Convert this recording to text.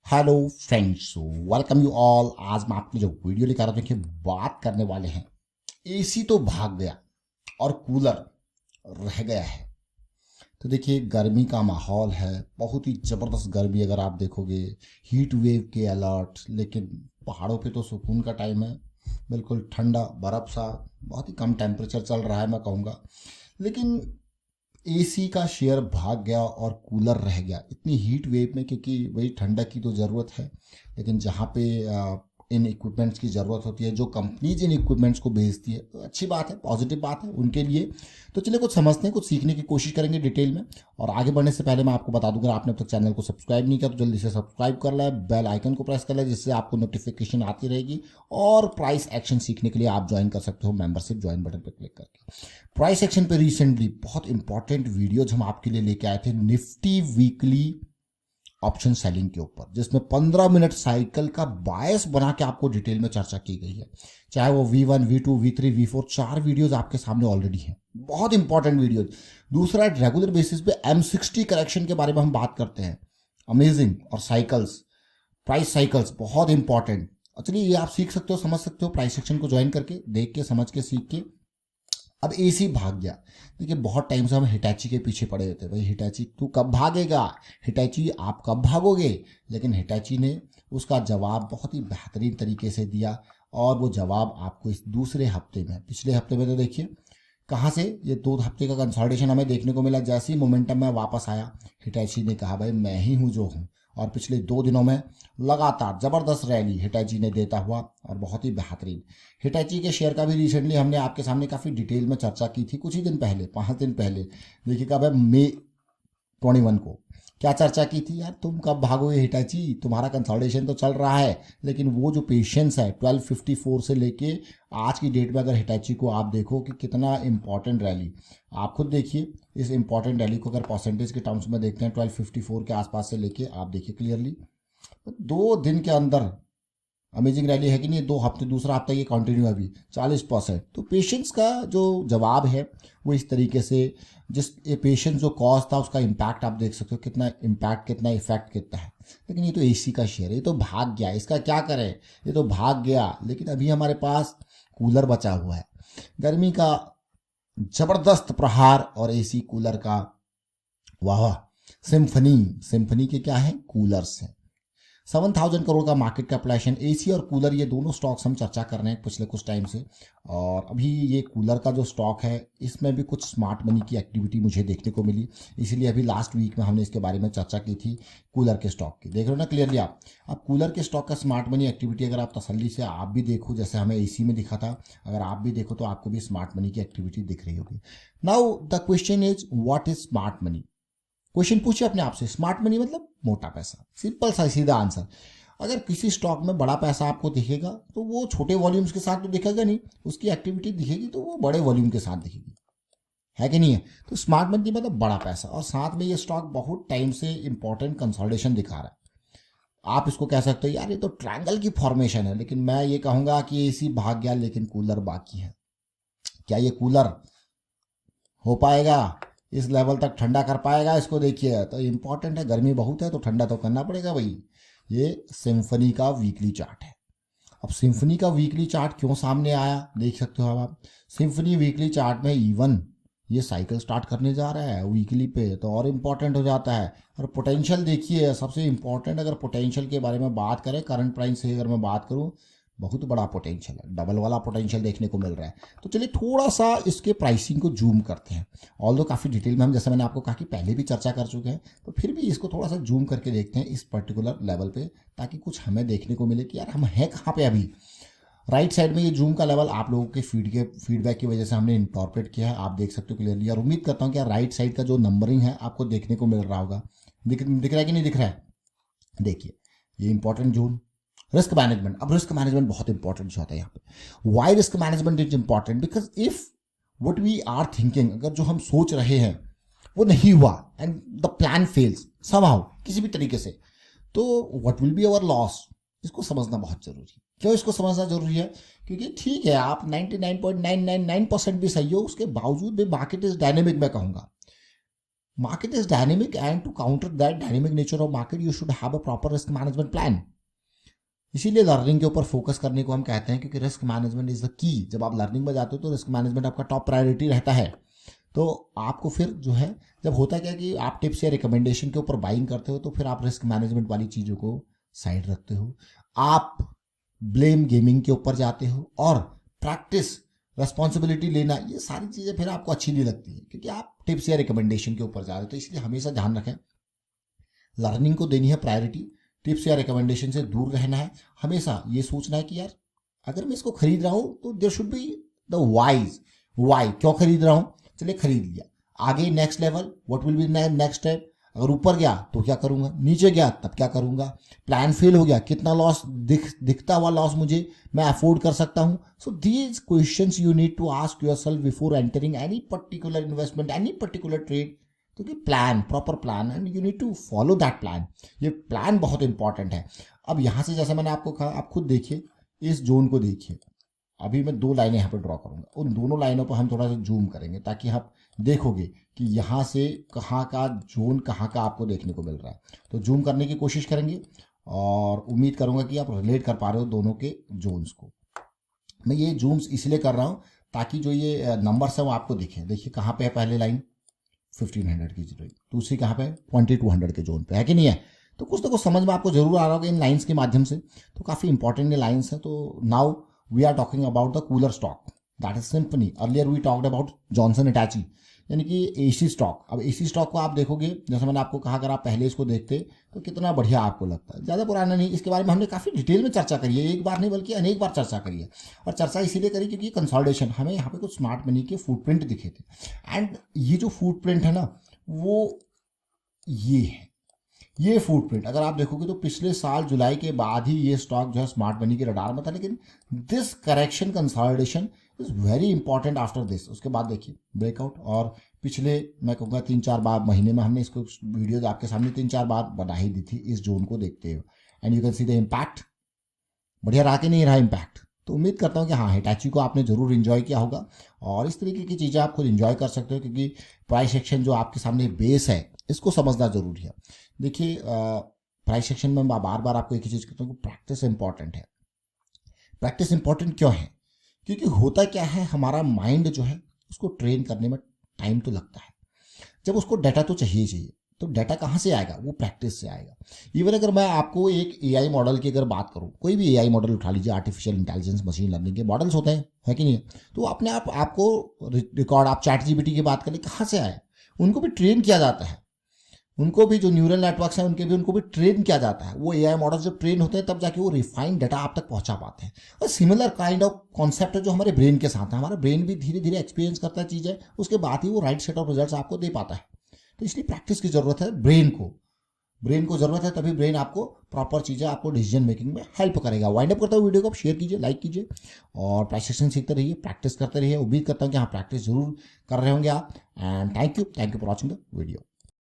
Hello friends, welcome you all. आज मैं आपको जो वीडियो लेकर आ रहा हूँ, देखिए बात करने वाले हैं। एसी तो भाग गया और कूलर रह गया है। तो देखिए गर्मी का माहौल है, बहुत ही ज़बरदस्त गर्मी। अगर आप देखोगे हीट वेव के अलर्ट, लेकिन पहाड़ों पे तो सुकून का टाइम है, बिल्कुल ठंडा बर्फ सा, बहुत ही कम टेम्परेचर चल रहा है मैं कहूँगा। लेकिन एसी का शेयर भाग गया और कूलर रह गया इतनी हीट वेव में, क्योंकि वही ठंडक की तो ज़रूरत है। लेकिन जहाँ पे इन इक्विपमेंट्स की ज़रूरत होती है, जो कंपनीज इन इक्विपमेंट्स को भेजती है, तो अच्छी बात है, पॉजिटिव बात है उनके लिए। तो चलिए कुछ समझते हैं, कुछ सीखने की कोशिश करेंगे डिटेल में। और आगे बढ़ने से पहले मैं आपको बता दूंगा, आपने अब तक चैनल को सब्सक्राइब नहीं किया तो जल्दी से सब्सक्राइब कर लें, बेल आइकन को प्रेस कर लें, जिससे आपको नोटिफिकेशन आती रहेगी। और प्राइस एक्शन सीखने के लिए आप ज्वाइन कर सकते हो मेंबरशिप ज्वाइन बटन पर क्लिक करके। प्राइस एक्शन पे रिसेंटली बहुत इंपॉर्टेंट वीडियोज हम आपके लिए लेके आए थे, निफ्टी वीकली ऑप्शन सेलिंग के ऊपर, जिसमें 15 मिनट साइकिल का बायस बना के आपको डिटेल में चर्चा की गई है। चाहे वो V1, V2, V3, V4, 4 videos आपके सामने ऑलरेडी हैं, बहुत इंपॉर्टेंट वीडियोज। दूसरा, रेगुलर बेसिस पे M60 करेक्शन के बारे में हम बात करते हैं, अमेजिंग। और साइकिल्स, प्राइस साइकिल्स बहुत इंपॉर्टेंट। चलिए ये आप सीख सकते हो, समझ सकते हो प्राइस सेक्शन को ज्वाइन करके, देख के समझ के सीख के। अब एसी भाग गया। देखिए बहुत टाइम से हम हिटैची के पीछे पड़े हुए थे, भाई हिटैची तू कब भागेगा, हिटैची आप कब भागोगे। लेकिन हिटैची ने उसका जवाब बहुत ही बेहतरीन तरीके से दिया। और वो जवाब आपको इस दूसरे हफ्ते में, पिछले हफ्ते में तो देखिए कहाँ से ये 2 हफ्ते का कंसोलिडेशन हमें देखने को मिला। जैसे ही मोमेंटम में वापस आया, हिटैची ने कहा भाई मैं ही हूँ जो हूँ। और पिछले 2 दिनों में लगातार जबरदस्त रैली हिटैची ने देता हुआ, और बहुत ही बेहतरीन। हिटैची के शेयर का भी रिसेंटली हमने आपके सामने काफ़ी डिटेल में चर्चा की थी, कुछ ही दिन पहले, 5 दिन पहले। देखिए कब है, मई 21 को। क्या चर्चा की थी यार, तुम कब भागोगे हिटैची, तुम्हारा कंसोलिडेशन तो चल रहा है। लेकिन वो जो पेशेंस है 1254 से लेके आज की डेट में, अगर हिटैची को आप देखो कि कितना इंपॉर्टेंट रैली, आप खुद देखिए इस इंपॉर्टेंट रैली को अगर परसेंटेज के टर्म्स में देखते हैं, 1254 के आसपास से लेके आप देखिए क्लियरली 2 दिन के अंदर अमेजिंग रैली है कि नहीं। 2 हफ्ते, दूसरा हफ्ता ये कंटिन्यू है अभी 40%। तो पेशेंस का जो जवाब है वो इस तरीके से, जिस ये पेशेंस जो कॉज था उसका इम्पैक्ट आप देख सकते हो, कितना इम्पैक्ट, कितना इफेक्ट कितना है। लेकिन ये तो एसी का शेयर है, ये तो भाग गया, इसका क्या करें, ये तो भाग गया। लेकिन अभी हमारे पास कूलर बचा हुआ है। गर्मी का जबरदस्त प्रहार और एसी कूलर का वाह वाह। सिम्फनी, सिम्फनी के क्या है, कूलर्स हैं। 7,000 करोड़ का मार्केट कैपिटलाइजेशन, एसी और कूलर, ये दोनों स्टॉक्स हम चर्चा कर रहे हैं पिछले कुछ टाइम से। और अभी ये कूलर का जो स्टॉक है, इसमें भी कुछ स्मार्ट मनी की एक्टिविटी मुझे देखने को मिली। इसीलिए अभी लास्ट वीक में हमने इसके बारे में चर्चा की थी, कूलर के स्टॉक की। देख रहे हो ना क्लियरली आप। अब कूलर के स्टॉक का स्मार्ट मनी एक्टिविटी अगर आप तसल्ली से आप भी देखो, जैसे हमें एसी में दिखा था, अगर आप भी देखो तो आपको भी स्मार्ट मनी की एक्टिविटी दिख रही होगी। Now the question is, what is smart money. Question पूछिए अपने आप से, स्मार्ट मनी मतलब मोटा पैसा। सिंपल सा सीधा आंसर। अगर किसी स्टॉक में बड़ा पैसा आपको दिखेगा तो वो छोटे वॉल्यूम्स के साथ तो दिखेगा नहीं, उसकी एक्टिविटी दिखेगी तो वो बड़े वॉल्यूम के साथ दिखेगी, है कि नहीं है। तो स्मार्ट मनी मतलब बड़ा पैसा, और साथ में ये स्टॉक बहुत टाइम से इंपॉर्टेंट कंसोलिडेशन दिखा रहा है। आप इसको कह सकते हो यार ये तो ट्रायंगल की फॉर्मेशन है, लेकिन मैं ये कहूंगा कि एसी भाग गया लेकिन कूलर बाकी है। क्या ये कूलर हो पाएगा, इस लेवल तक ठंडा कर पाएगा इसको, देखिए तो इंपॉर्टेंट है, गर्मी बहुत है तो ठंडा तो करना पड़ेगा भाई। ये सिम्फनी का वीकली चार्ट है। अब सिम्फनी का वीकली चार्ट क्यों सामने आया, देख सकते हो अब आप। सिम्फनी वीकली चार्ट में इवन ये साइकिल स्टार्ट करने जा रहा है वीकली पे, तो और इम्पॉर्टेंट हो जाता है। और पोटेंशियल देखिए, सबसे इम्पॉर्टेंट अगर पोटेंशियल के बारे में बात करें, करंट प्राइस से अगर मैं बात करूं, बहुत बड़ा पोटेंशियल है, डबल वाला पोटेंशियल देखने को मिल रहा है। तो चलिए थोड़ा सा इसके प्राइसिंग को जूम करते हैं। ऑल दो काफ़ी डिटेल में हम, जैसे मैंने आपको कहा कि पहले भी चर्चा कर चुके हैं, तो फिर भी इसको थोड़ा सा जूम करके देखते हैं इस पर्टिकुलर लेवल पे, ताकि कुछ हमें देखने को मिले कि यार हम हैं कहाँ पे अभी। राइट साइड में ये जूम का लेवल आप लोगों के फीडबैक की वजह से हमने इंकॉर्पोरेट किया है, आप देख सकते हो क्लियरली। और उम्मीद करता हूँ कि राइट साइड का जो नंबरिंग है आपको देखने को मिल रहा होगा। दिख रहा है कि नहीं दिख रहा है, देखिए ये इंपॉर्टेंट जोन। रिस्क मैनेजमेंट, अब रिस्क मैनेजमेंट बहुत इंपॉर्टेंट होता है यहाँ पे। Why risk management is important, because if what we are thinking, अगर जो हम सोच रहे हैं वो नहीं हुआ and the plan fails somehow किसी भी तरीके से, तो what will be our loss. इसको समझना बहुत जरूरी है। क्यों इसको समझना जरूरी है, क्योंकि ठीक है आप 99.999% भी सही हो, उसके बावजूद भी मार्केट इज डायनेमिक मैं कहूँगा। Market is dynamic and to counter that dynamic nature of market you should have a proper risk management plan. इसीलिए लर्निंग के ऊपर फोकस करने को हम कहते हैं, क्योंकि risk management is the key. जब आप लर्निंग में जाते हो तो रिस्क मैनेजमेंट आपका टॉप प्रायोरिटी रहता है। तो आपको फिर जो है, जब होता क्या कि आप टिप्स या रिकमेंडेशन के ऊपर बाइंग करते हो तो फिर आप रिस्क मैनेजमेंट वाली चीज़ों को साइड रखते हो, आप ब्लेम गेमिंग के ऊपर जाते हो, और प्रैक्टिस रेस्पॉन्सिबिलिटी लेना, ये सारी चीज़ें फिर आपको अच्छी नहीं लगती है क्योंकि आप टिप्स या रिकमेंडेशन के ऊपर जा रहे हो। तो इसलिए हमेशा ध्यान रखें, लर्निंग को देनी है प्रायोरिटी, टिप्स या रिकमेंडेशन से दूर रहना है। हमेशा ये सोचना है कि यार अगर मैं इसको खरीद रहा हूँ तो there should be the wise why, क्यों खरीद रहा हूँ, चलिए खरीद लिया, आगे next level, what will be next step, अगर ऊपर गया तो क्या करूंगा, नीचे गया तब क्या करूंगा, प्लान फेल हो गया, कितना लॉस दिखता हुआ लॉस मुझे मैं अफोर्ड कर सकता हूं। So these questions you need to ask yourself before entering any particular investment, any particular trade. क्योंकि plan, proper plan, and you need to follow that plan. ये प्लान बहुत इंपॉर्टेंट है। अब यहाँ से जैसे मैंने आपको कहा, आप खुद देखिए, इस जोन को देखिए। अभी मैं 2 लाइनें यहाँ पे ड्रॉ करूंगा, उन दोनों लाइनों पर हम थोड़ा सा जूम करेंगे ताकि आप देखोगे कि यहाँ से कहाँ का जोन कहाँ का आपको देखने को मिल रहा है। तो जूम करने की कोशिश करेंगे और उम्मीद करूंगा कि आप रिलेट कर पा रहे हो दोनों के जोन्स को। मैं ये जूम्स इसलिए कर रहा हूँ ताकि जो ये नंबर्स है वो आपको दिखे। देखिए कहाँ पे है पहले लाइन 1500 की रही, दूसरी कहाँ पे है 2200 के जोन पे, है कि नहीं है। तो कुछ ना कुछ समझ में आपको जरूर आ रहा होगा इन लाइन्स के माध्यम से। तो काफ़ी इंपॉर्टेंट ये लाइन्स हैं। तो now we are talking about the cooler stock, that is Symphony. Earlier we talked about Johnson Hitachi, यानी कि एसी स्टॉक। अब एसी स्टॉक को आप देखोगे, जैसे मैंने आपको कहा, अगर आप पहले इसको देखते तो कितना बढ़िया आपको लगता है। ज़्यादा पुराना नहीं, इसके बारे में हमने काफ़ी डिटेल में चर्चा करी है, एक बार नहीं बल्कि अनेक बार चर्चा करी है। और चर्चा इसीलिए करी क्योंकि कंसोलिडेशन, हमें यहाँ पे कुछ स्मार्ट मनी के फुटप्रिंट दिखे थे। एंड ये जो फुटप्रिंट है ना, वो ये है, ये फुटप्रिंट अगर आप देखोगे तो पिछले साल जुलाई के बाद ही ये स्टॉक जो है स्मार्ट मनी के रडार में था। लेकिन this correction consolidation is very important after this. उसके बाद देखिए ब्रेकआउट, और पिछले मैं कहूँगा 3-4 बार महीने में हमने इसको वीडियोज आपके सामने 3-4 बार बना ही दी थी इस जोन को देखते हुए। And you can see the impact, बढ़िया रहा कि नहीं रहा इम्पैक्ट। तो उम्मीद करता हूँ कि हाँ, हिटाची को आपने जरूर इन्जॉय किया होगा, और इस तरीके की चीज़ें आप खुद इन्जॉय कर सकते हो क्योंकि प्राइस एक्शन जो आपके सामने बेस है इसको समझना जरूरी है। देखिए प्राइस एक्शन में मैं बार बार आपको एक ही चीज़ कहता हूँ कि प्रैक्टिस इंपॉर्टेंट है। प्रैक्टिस इंपॉर्टेंट क्यों है? क्योंकि होता क्या है, हमारा माइंड जो है उसको ट्रेन करने में टाइम तो लगता है। जब उसको डाटा तो चाहिए, तो डाटा कहाँ से आएगा? वो प्रैक्टिस से आएगा। इवन अगर मैं आपको एक एआई मॉडल की अगर बात करूँ, कोई भी एआई मॉडल उठा लीजिए, आर्टिफिशियल इंटेलिजेंस, मशीन लर्निंग के मॉडल्स होते हैं, है कि नहीं है। तो अपने आप आपको रिकॉर्ड, आप चैट जीपीटी की बात करें, कहाँ से आए? उनको भी ट्रेन किया जाता है, उनको भी जो न्यूरल नेटवर्क्स हैं उनको भी ट्रेन किया जाता है। वो एआई मॉडल जब ट्रेन होते हैं तब जाके वो रिफाइंड डाटा आप तक पहुंचा पाते हैं। और सिमिलर काइंड ऑफ कॉन्सेप्ट है जो हमारे ब्रेन के साथ है। हमारा ब्रेन भी धीरे धीरे एक्सपीरियंस करता है चीज़ें, उसके बाद ही वो राइट सेट ऑफ रिजल्ट्स आपको दे पाता है। तो इसलिए प्रैक्टिस की जरूरत है ब्रेन को जरूरत है, तभी ब्रेन आपको प्रॉपर चीज़ें, आपको डिसीजन मेकिंग में हेल्प करेगा। वाइंड अप करता हूँ वीडियो को, आप शेयर कीजिए, लाइक कीजिए, और प्राइस एक्शन सीखते रहिए, प्रैक्टिस करते रहिए। उम्मीद करता हूँ कि हाँ, प्रैक्टिस जरूर कर रहे होंगे आप। And thank you for watching the video.